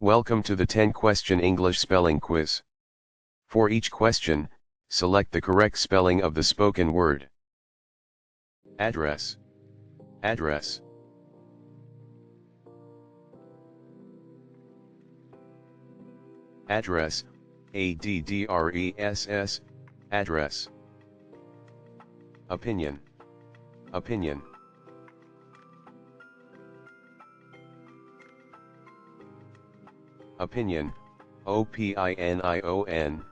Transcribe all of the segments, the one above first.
Welcome to the 10-question English spelling quiz. For each question, select the correct spelling of the spoken word. Address. Address. Address, address, address. Opinion. Opinion. Opinion, opinion,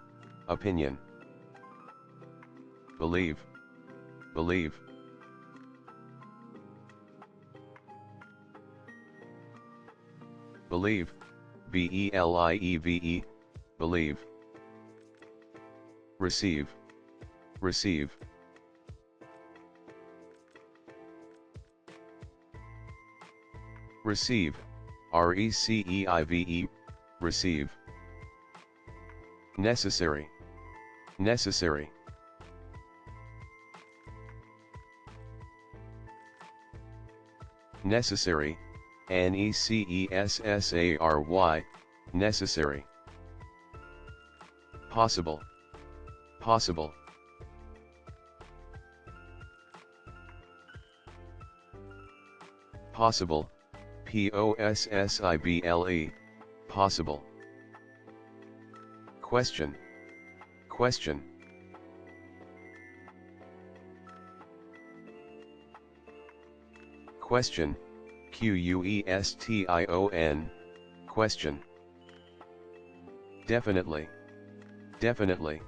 opinion. Believe. Believe. Believe, believe, believe. Receive. Receive. Receive, receive, receive. Necessary. Necessary. Necessary, necessary, necessary. Possible. Possible. Possible, possible, possible. Question. Question. Question, question, question. Definitely. Definitely.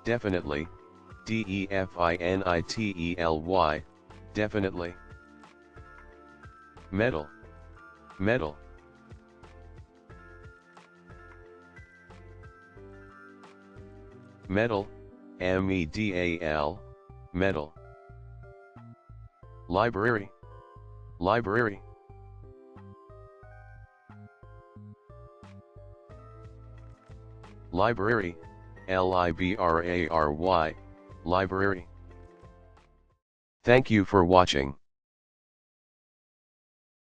Definitely, definitely, definitely. Medal. Medal. Medal, medal, medal. Library. Library. Library, library, library. Thank you for watching.